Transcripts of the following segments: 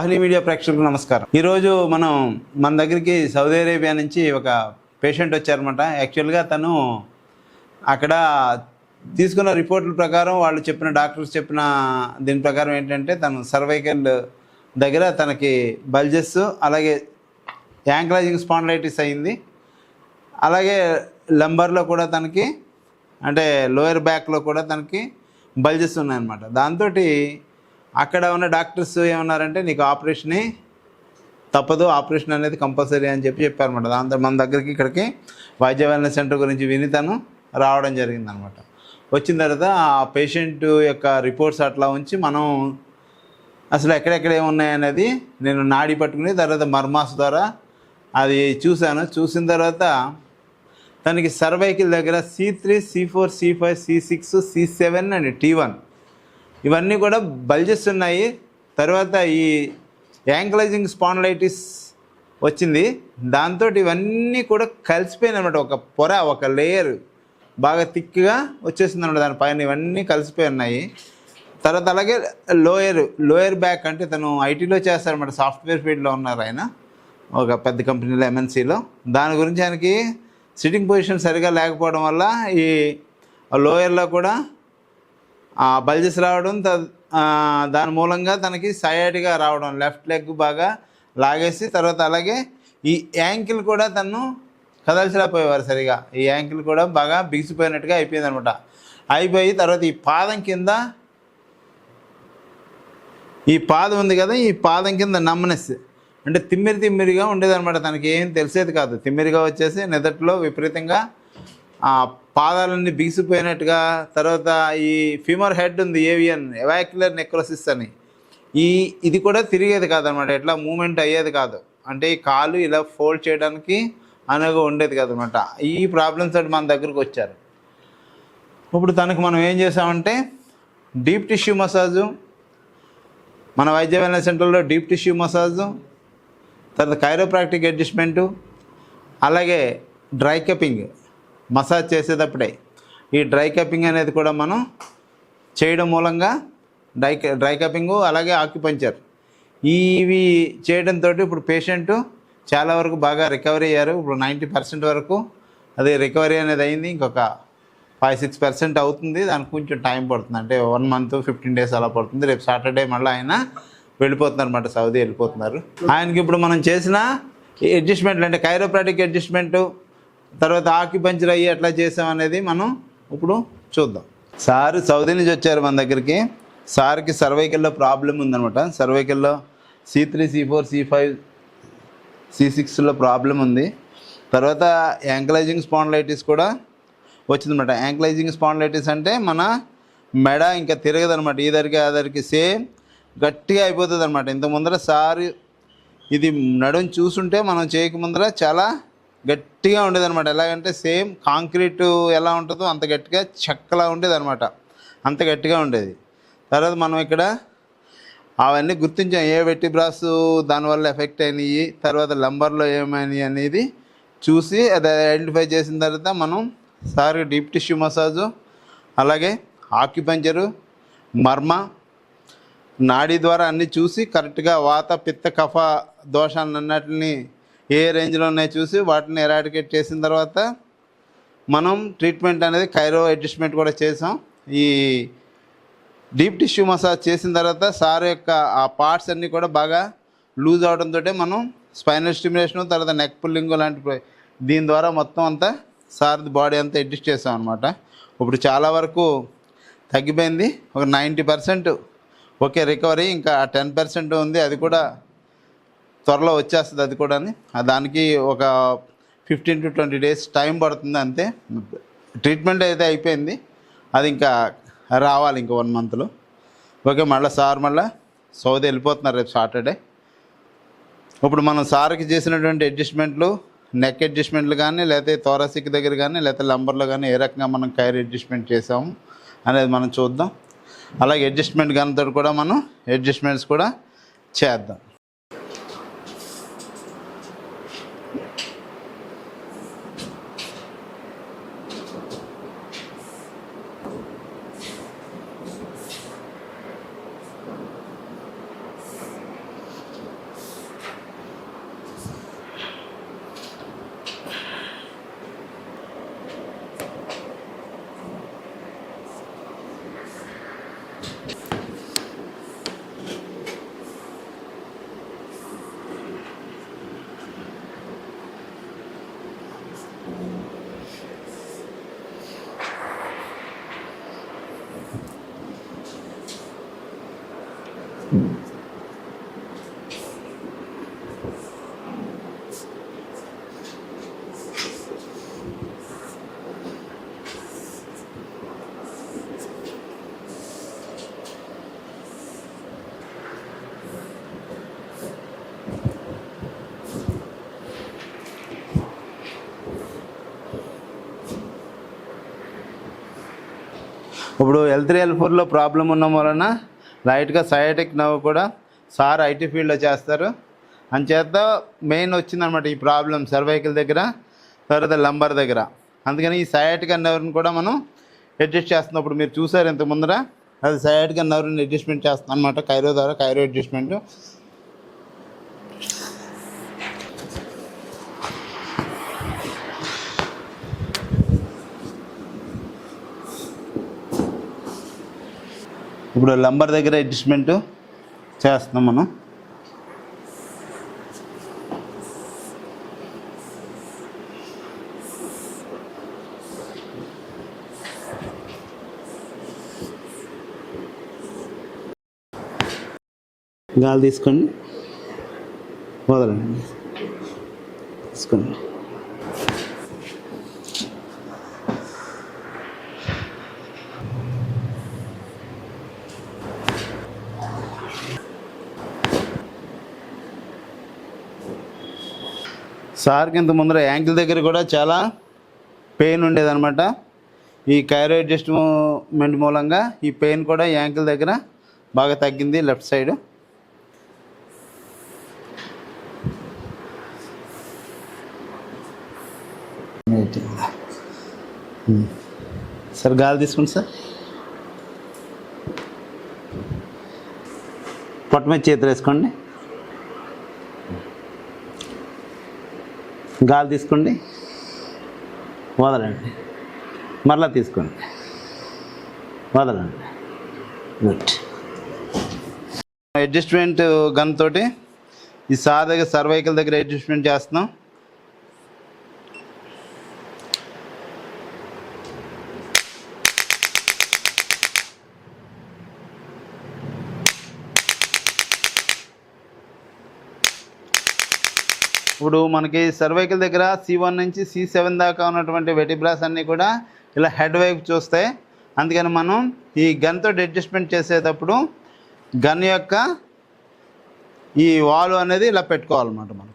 వాహిని media ప్రేక్షకులకు నమస్కారం. ఈరోజు మన దగ్గరికి సౌదీ అరేబియా నుంచి ఒక పేషెంట్ వచ్చారన్నమాట. యాక్చువల్గా తను అక్కడ తీసుకున్న రిపోర్టుల ప్రకారం వాళ్ళు చెప్పిన డాక్టర్స్ చెప్పిన దీని ప్రకారం ఏంటంటే తను సర్వైకల్ దగ్గర తనకి బల్జెస్ అలాగే యాంక్లైజింగ్ స్పాండిలైటిస్ అయింది. అలాగే లంబర్లో కూడా తనకి అంటే లోయర్ బ్యాక్లో కూడా తనకి బల్జెస్ ఉన్నాయన్నమాట. దాంతో అక్కడ ఉన్న డాక్టర్స్ ఏమన్నారంటే నీకు ఆపరేషనే తప్పదు, ఆపరేషన్ అనేది కంపల్సరీ అని చెప్పారన్నమాట. దాంతో మన దగ్గరికి ఇక్కడికి వైద్య వెల్నెస్ సెంటర్ గురించి విని తను రావడం జరిగిందనమాట. వచ్చిన తర్వాత ఆ పేషెంట్ యొక్క రిపోర్ట్స్ అట్లా ఉంచి మనం అసలు ఎక్కడెక్కడ ఏమున్నాయనేది నేను నాడి పట్టుకుని తర్వాత మర్మాస్ ద్వారా అది చూశాను. చూసిన తర్వాత తనకి సర్వైకల్ దగ్గర C3, C4, C5, C6, C7 and T1 ఇవన్నీ కూడా బల్జెస్ ఉన్నాయి. తర్వాత ఈ యాంక్లైజింగ్ స్పాండిలైటిస్ వచ్చింది. దాంతో ఇవన్నీ కూడా కలిసిపోయినాయి అనమాట. ఒక పొర, ఒక లేయర్ బాగా థిక్గా వచ్చేసింది అనమాట. దానిపైన ఇవన్నీ కలిసిపోయి ఉన్నాయి. తర్వాత అలాగే లోయర్ బ్యాక్ అంటే తను ఐటీలో చేస్తారన్నమాట. సాఫ్ట్వేర్ ఫీల్డ్లో ఉన్నారు ఆయన ఒక పెద్ద కంపెనీలో MNCలో. దాని గురించి ఆయనకి సిట్టింగ్ పొజిషన్ సరిగా లేకపోవడం వల్ల ఈ లోయర్లో కూడా బల్జెస్ రావడం, దాని మూలంగా తనకి సయాటిగా రావడం, లెఫ్ట్ లెగ్ బాగా లాగేసి తర్వాత అలాగే ఈ యాంకిల్ కూడా తను కదల్చలేకపోయేవారు సరిగా. ఈ యాంకిల్ కూడా బాగా బిగిసిపోయినట్టుగా అయిపోయింది అనమాట. అయిపోయి తర్వాత ఈ పాదం కింద ఈ పాదం ఉంది కదా, ఈ పాదం కింద నమ్మనెస్ అంటే తిమ్మిరిగా ఉండేదన్నమాట. తనకి ఏం తెలిసేది కాదు. తిమ్మిరిగా వచ్చేసి నిదట్లో విపరీతంగా పాదాలన్నీ బిగిసిపోయినట్టుగా. తర్వాత ఈ ఫీమర్ హెడ్ ఉంది, ఏవియన్ ఎవాక్యులర్ నెక్రోసిస్ అని, ఇది కూడా తిరిగేది కాదనమాట. ఎట్లా మూమెంట్ అయ్యేది కాదు. అంటే ఈ కాలు ఇలా ఫోల్డ్ చేయడానికి అనువుగా ఉండేది కాదనమాట. ఈ ప్రాబ్లమ్స్ తోటి మన దగ్గరకు వచ్చారు. ఇప్పుడు తనకు మనం ఏం చేసామంటే డీప్ టిష్యూ మసాజు, మన వైద్య వెల్నెస్ సెంటర్లో డీప్ టిష్యూ మసాజు, తర్వాత కైరోప్రాక్టిక్ అడ్జస్ట్మెంటు, అలాగే డ్రై కపింగ్ మసాజ్ చేసేటప్పుడే ఈ డ్రై కపింగ్ అనేది కూడా మనం చేయడం మూలంగా డ్రై కపింగు అలాగే ఆక్యుపంచర్ ఇవి చేయడంతో ఇప్పుడు పేషెంటు చాలా వరకు బాగా రికవరీ అయ్యారు. ఇప్పుడు 90% వరకు అది రికవరీ అనేది అయింది. ఇంకొక 5-6% అవుతుంది. దానికి కొంచెం టైం పడుతుంది. అంటే 1 month 15 days అలా పడుతుంది. రేపు సాటర్డే మళ్ళీ ఆయన వెళ్ళిపోతున్నారు అన్నమాట, సౌదీ వెళ్ళిపోతున్నారు. ఆయనకి ఇప్పుడు మనం చేసిన అడ్జస్ట్మెంట్లు అంటే కైరోప్రాటిక్ అడ్జస్ట్మెంటు తర్వాత ఆక్యుపంచర్ అయ్యి ఎట్లా చేసామనేది మనం ఇప్పుడు చూద్దాం. సార్ సౌదీ నుంచి వచ్చారు మన దగ్గరికి. సార్కి సర్వైకల్లో ప్రాబ్లం ఉందనమాట. సర్వైకల్లో C3, C4, C5, C6లో ప్రాబ్లం ఉంది. తర్వాత యాంక్లైజింగ్ స్పాండిలైటిస్ కూడా వచ్చిందనమాట. యాంక్లైజింగ్ స్పాండిలైటిస్ అంటే మన మెడ ఇంకా తిరగదనమాట. ఈదరికి అదరికి సేమ్ గట్టిగా అయిపోతుంది అనమాట. ఇంత ముందర సార్ ఇది నడుము చూసుంటే మనం చేయక ముందర చాలా గట్టిగా ఉండేది అనమాట. ఎలాగంటే సేమ్ కాంక్రీట్ ఎలా ఉంటుందో అంత గట్టిగా చెక్కలా ఉండేది అనమాట. అంత గట్టిగా ఉండేది. తర్వాత మనం ఇక్కడ అవన్నీ గుర్తించాం. ఏ వెర్టిబ్రాస్ దానివల్ల ఎఫెక్ట్ అయినాయి, తర్వాత లంబర్లో ఏమైనాయి అనేది చూసి అది ఐడెంటిఫై చేసిన తర్వాత మనం సార్కి డీప్ టిష్యూ మసాజు అలాగే ఆక్యుపంచరు మర్మ నాడీ ద్వారా అన్నీ చూసి కరెక్ట్గా వాత పిత్త కఫ దోషాలన్నిటిని ఏ రేంజ్లో ఉన్నాయో చూసి వాటిని ఎరాడికేట్ చేసిన తర్వాత మనం ట్రీట్మెంట్ అనేది కైరో అడ్జస్ట్మెంట్ కూడా చేసాం. ఈ డీప్ టిష్యూ మసాజ్ చేసిన తర్వాత సార్ యొక్క ఆ పార్ట్స్ అన్నీ కూడా బాగా లూజ్ అవడంతో మనం స్పైనల్ స్టిమ్యులేషన్ తర్వాత నెక్ పుల్లింగ్ లాంటి దీని ద్వారా మొత్తం అంతా సార్ బాడీ అంతా అడ్జస్ట్ చేసాం అనమాట. ఇప్పుడు చాలా వరకు తగ్గిపోయింది. ఒక 90% ఓకే రికవరీ. ఇంకా 10% ఉంది. అది కూడా త్వరలో వచ్చేస్తుంది. అది కూడా దానికి ఒక 15 to 20 days టైం పడుతుంది అంతే. ట్రీట్మెంట్ అయితే అయిపోయింది. అది ఇంకా రావాలి ఇంకో 1 monthలో. ఓకే మళ్ళీ సార్ మళ్ళీ సౌదీ వెళ్ళిపోతున్నారు రేపు సాటర్డే. ఇప్పుడు మనం సార్కి చేసినటువంటి అడ్జస్ట్మెంట్లు నెక్ అడ్జస్ట్మెంట్లు కానీ లేకపోతే థోరాసిక్ దగ్గర కానీ లేకపోతే లంబర్లో కానీ ఏ రకంగా మనం కైర్ అడ్జస్ట్మెంట్ చేసాము అనేది మనం చూద్దాం. అలాగే అడ్జస్ట్మెంట్ గన్తో కూడా మనం అడ్జస్ట్మెంట్స్ కూడా చేద్దాం. ఇప్పుడు L3 L4లో ప్రాబ్లం ఉన్న వలన లైట్గా సయాటిక్ నర్వ్ కూడా సార్ ఐటీ ఫీల్డ్లో చేస్తారు. అంచేత మెయిన్ వచ్చిందనమాట ఈ ప్రాబ్లం సర్వైకల్ దగ్గర, తర్వాత లంబర్ దగ్గర. అందుకని ఈ సయాటిక్ నర్వ్ని కూడా మనం అడ్జస్ట్ చేస్తున్నప్పుడు మీరు చూసారు ఇంత ముందర, అది సయాటిక్ నర్వ్ని అడ్జస్ట్మెంట్ చేస్తాం అనమాట కైరో ద్వారా, కైరో అడ్జస్ట్మెంట్. ఇప్పుడు లంబర్ దగ్గర అడ్జస్ట్మెంట్ చేస్తున్నాం మనం. గాలి తీసుకోండి, వదలండి, తీసుకోండి. సార్కి ఇంత ముందర యాంకిల్ దగ్గర కూడా చాలా పెయిన్ ఉండేదన్నమాట. ఈ కైరో అడ్జస్ట్మెంట్ మూలంగా ఈ పెయిన్ కూడా యాంకిల్ దగ్గర బాగా తగ్గింది, లెఫ్ట్ సైడ్. సార్ గాలి తీసుకోండి సార్. పొట్ట మీద చేతులు వేసుకోండి, గాలి తీసుకోండి, వదలండి, మరలా తీసుకోండి, వదలండి. గుడ్. అడ్జస్ట్మెంట్ గన్ తోటి ఈ సార్ దగ్గర సర్వైకల్ దగ్గర అడ్జస్ట్మెంట్ చేస్తున్నాం. ఇప్పుడు మనకి సర్వైకల్ దగ్గర C1 నుంచి C7 దాకా ఉన్నటువంటి వెటిబ్రాస్ అన్నీ కూడా ఇలా హెడ్ వైపు చూస్తాయి. అందుకని మనం ఈ గన్తో అడ్జస్ట్మెంట్ చేసేటప్పుడు గన్ యొక్క ఈ వాల్వ్ అనేది ఇలా పెట్టుకోవాలన్నమాట మనం.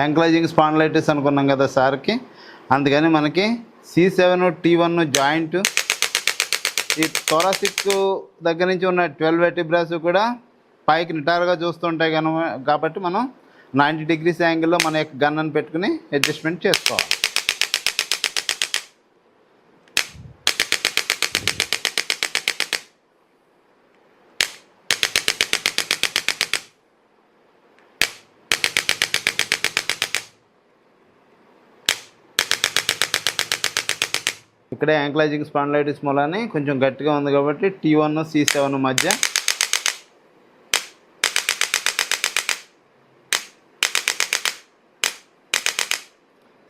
యాంక్లైజింగ్ స్పాండిలైటిస్ అనుకున్నాం కదా సార్కి, అందుకని మనకి C7 T1 జాయింట్, ఈ థొరాసిక్ దగ్గర నుంచి ఉన్న 12 వెర్టిబ్రాస్ కూడా పైకి నిటారుగా చూస్తుంటాయి కాబట్టి మనం 90 డిగ్రీస్ యాంగిల్లో మన యొక్క గన్ను పెట్టుకుని అడ్జస్ట్మెంట్ చేసుకోవాలి. ఇక్కడే యాంక్లైజింగ్ స్పాండిలైటిస్ మూలాన్ని కొంచెం గట్టిగా ఉంది కాబట్టి T1 C7 మధ్య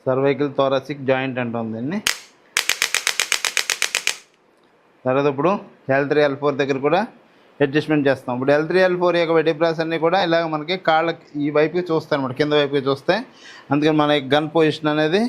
సర్వైకల్ థొరాసిక్ జాయింట్ అంటుంది దీన్ని. తర్వాత ఇప్పుడు L3 L4 దగ్గర కూడా అడ్జస్ట్మెంట్ చేస్తాం. ఇప్పుడు L3 L4 యొక్క వెటిబ్రాస్ అన్నీ కూడా ఇలాగ మనకి కాళ్ళకి ఈ వైపుకి చూస్తాయి అన్నమాట, కింద వైపుకి చూస్తాయి. అందుకని మన గన్ పొజిషన్ అనేది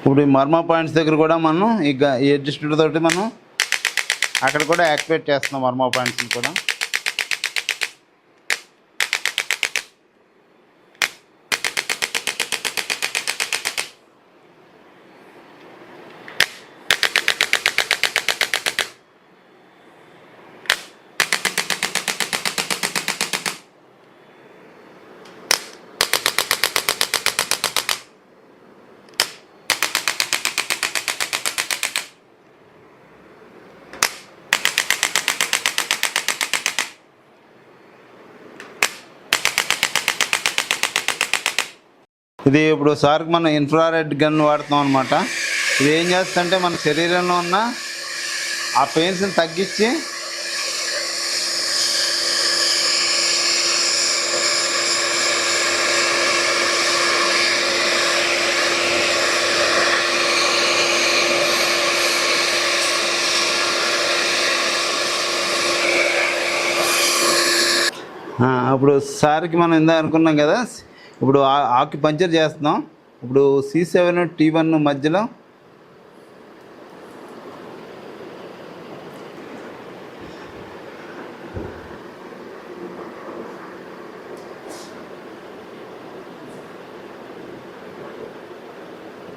ఇప్పుడు ఈ మర్మా పాయింట్స్ దగ్గర కూడా మనం ఈ అడ్జస్ట్మెంట్ తోటి మనం అక్కడ కూడా యాక్టివేట్ చేస్తున్నాం మర్మా పాయింట్స్ని కూడా. ఇది ఇప్పుడు సార్కి మనం ఇన్ఫ్రారెడ్ గన్ వాడుతాం అనమాట. ఇది ఏం చేస్తుందంటే మన శరీరంలో ఉన్న ఆ పెయిన్స్ని తగ్గించి ఇప్పుడు సార్కి మనం ఇందా అనుకున్నాం కదా, ఇప్పుడు ఆకి పంచర్ చేస్తున్నాం. ఇప్పుడు C7 T1 మధ్యలో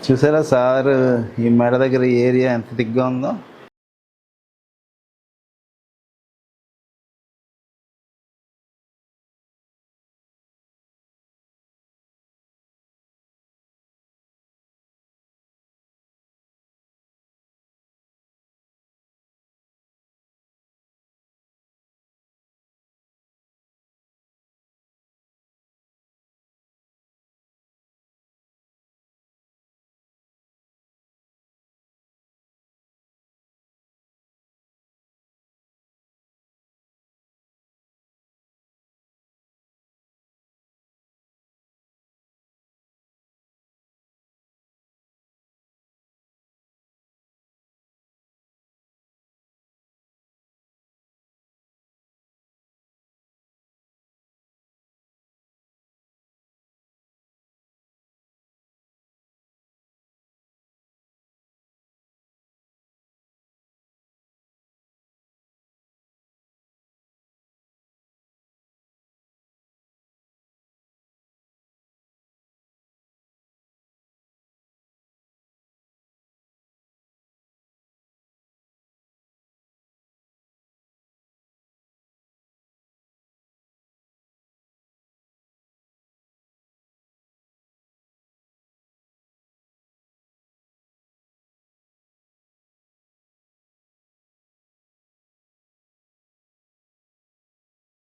చూసారా సార్ ఈ మెడ దగ్గర ఏరియా ఎంత దిగ్గా ఉందో.